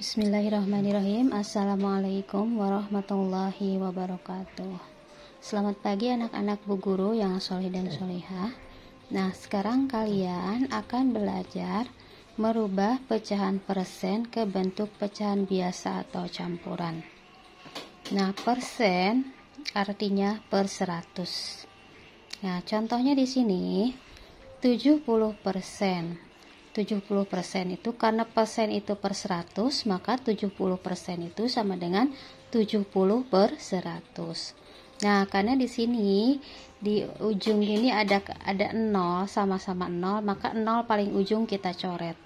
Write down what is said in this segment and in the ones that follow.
Bismillahirrahmanirrahim. Assalamualaikum warahmatullahi wabarakatuh. Selamat pagi anak-anak Bu Guru yang soleh dan solehah. Nah, sekarang kalian akan belajar merubah pecahan persen ke bentuk pecahan biasa atau campuran. Nah, persen artinya per 100. Nah, contohnya di sini 70%. 70% itu karena persen itu per 100, maka 70% itu sama dengan 70 per 100. Nah, karena di sini di ujung ini ada 0, sama-sama 0, maka 0 paling ujung kita coret.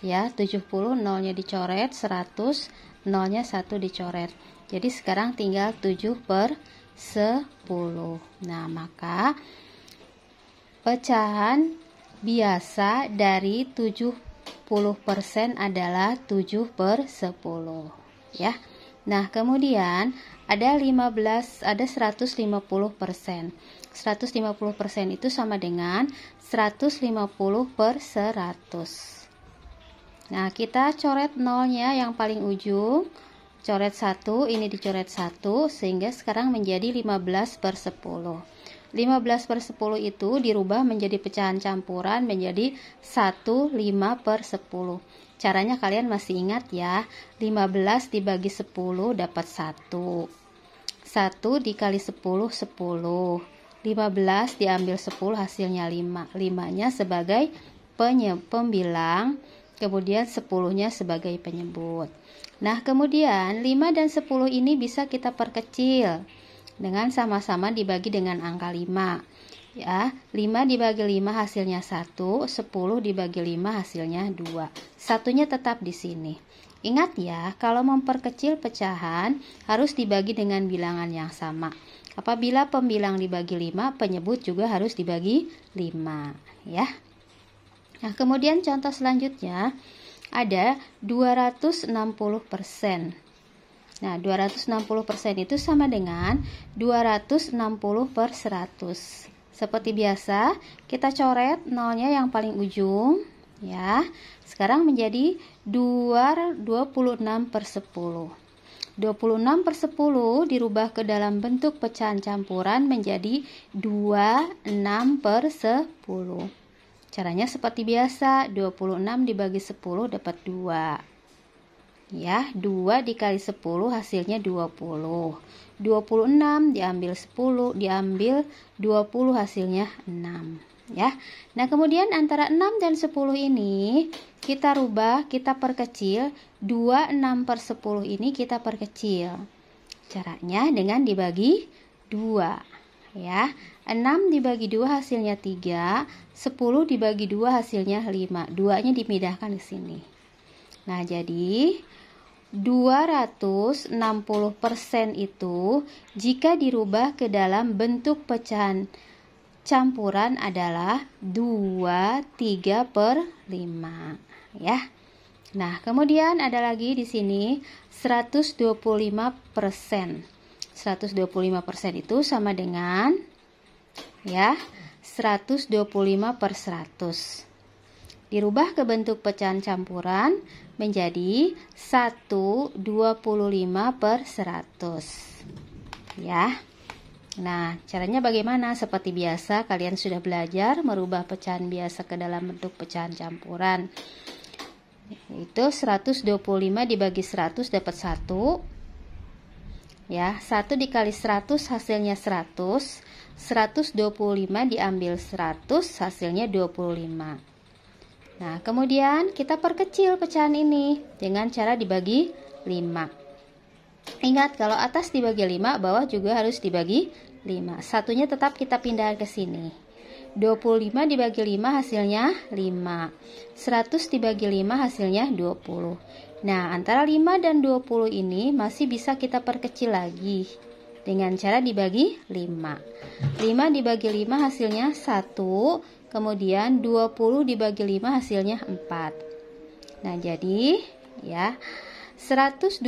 Ya, 70 nolnya dicoret, 100 nolnya 1 dicoret. Jadi sekarang tinggal 7 per 10. Nah, maka pecahan biasa dari 70% adalah 7 per 10 ya. Nah, kemudian ada 150%. 150% itu sama dengan 150 per 100. Nah, kita coret nolnya yang paling ujung, coret 1, ini dicoret 1, sehingga sekarang menjadi 15 per 10. 15 per 10 itu dirubah menjadi pecahan campuran menjadi 15 per 10. Caranya kalian masih ingat ya, 15 dibagi 10 dapat 1. 1 dikali 10, 10. 15 diambil 10 hasilnya 5. 5-nya sebagai pembilang, kemudian 10-nya sebagai penyebut. Nah, kemudian 5 dan 10 ini bisa kita perkecil dengan sama-sama dibagi dengan angka 5 ya. 5 dibagi 5 hasilnya 1, 10 dibagi 5 hasilnya 2. Satunya tetap di sini. Ingat ya, kalau memperkecil pecahan harus dibagi dengan bilangan yang sama. Apabila pembilang dibagi 5, penyebut juga harus dibagi 5 ya. Nah, kemudian contoh selanjutnya ada 260%. Nah, 260% itu sama dengan 260 per 100. Seperti biasa, kita coret nolnya yang paling ujung ya. Sekarang menjadi 26 per 10. 26 per 10 dirubah ke dalam bentuk pecahan campuran menjadi 26 per 10. Caranya seperti biasa, 26 dibagi 10 dapat 2. Ya, 2 dikali 10 hasilnya 20. 26 diambil 10, diambil 20 hasilnya 6 ya. Nah, kemudian antara 6 dan 10 ini kita rubah, kita perkecil. 26 per 10 ini kita perkecil. Caranya dengan dibagi 2 ya. 6 dibagi 2 hasilnya 3, 10 dibagi 2 hasilnya 5. 2-nya dipindahkan ke sini. Nah, jadi 260% itu jika dirubah ke dalam bentuk pecahan campuran adalah 23 per 5 ya. Nah, kemudian ada lagi di sini 125%. 125% itu sama dengan ya 125 per 100. Dirubah ke bentuk pecahan campuran menjadi 125 per 100 ya. Nah, caranya bagaimana? Seperti biasa kalian sudah belajar merubah pecahan biasa ke dalam bentuk pecahan campuran. Itu 125 dibagi 100 dapat 1 ya. 1 dikali 100 hasilnya 100. 125 diambil 100 hasilnya 25. Nah, kemudian kita perkecil pecahan ini dengan cara dibagi 5. Ingat, kalau atas dibagi 5, bawah juga harus dibagi 5. Satunya tetap kita pindah ke sini. 25 dibagi 5 hasilnya 5. 100 dibagi 5 hasilnya 20. Nah, antara 5 dan 20 ini masih bisa kita perkecil lagi dengan cara dibagi 5. 5 dibagi 5 hasilnya 1. Kemudian 20 dibagi 5 hasilnya 4. Nah, jadi ya 125%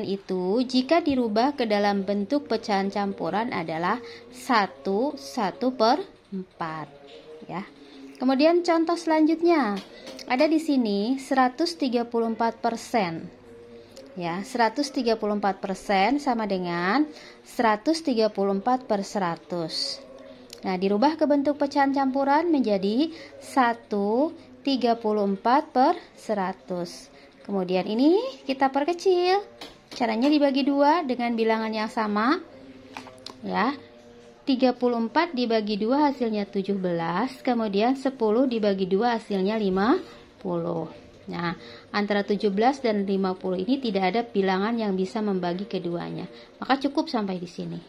itu jika dirubah ke dalam bentuk pecahan campuran adalah 1 per 4 ya. Kemudian contoh selanjutnya ada di sini 134%. Ya, 134% sama dengan 134 per 100. Nah, dirubah ke bentuk pecahan campuran menjadi 134 per 100. Kemudian ini kita perkecil. Caranya dibagi 2 dengan bilangan yang sama. Ya, 34 dibagi 2 hasilnya 17. Kemudian 10 dibagi 2 hasilnya 50. Nah, antara 17 dan 50 ini tidak ada bilangan yang bisa membagi keduanya. Maka cukup sampai di sini.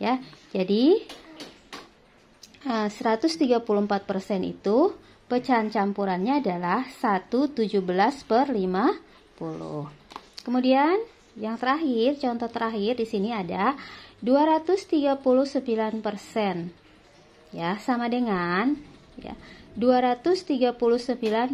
Ya, jadi 134% itu pecahan campurannya adalah 117 per 50. Kemudian yang terakhir, contoh terakhir di sini ada 239%. Ya, sama dengan ya 239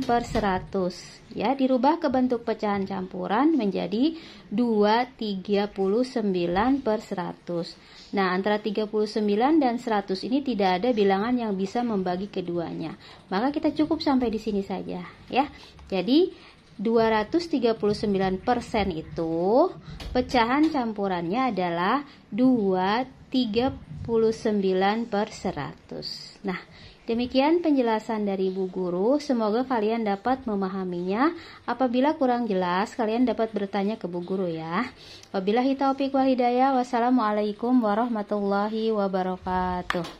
per 100. Ya, dirubah ke bentuk pecahan campuran menjadi 239 per 100. Nah, antara 39 dan 100 ini tidak ada bilangan yang bisa membagi keduanya. Maka kita cukup sampai di sini saja, ya. Jadi 239% itu pecahan campurannya adalah 239 per 100. Nah, demikian penjelasan dari Ibu Guru. Semoga kalian dapat memahaminya. Apabila kurang jelas, kalian dapat bertanya ke Bu Guru ya. Wabillahi taufiq wal hidayah. Wassalamualaikum warahmatullahi wabarakatuh.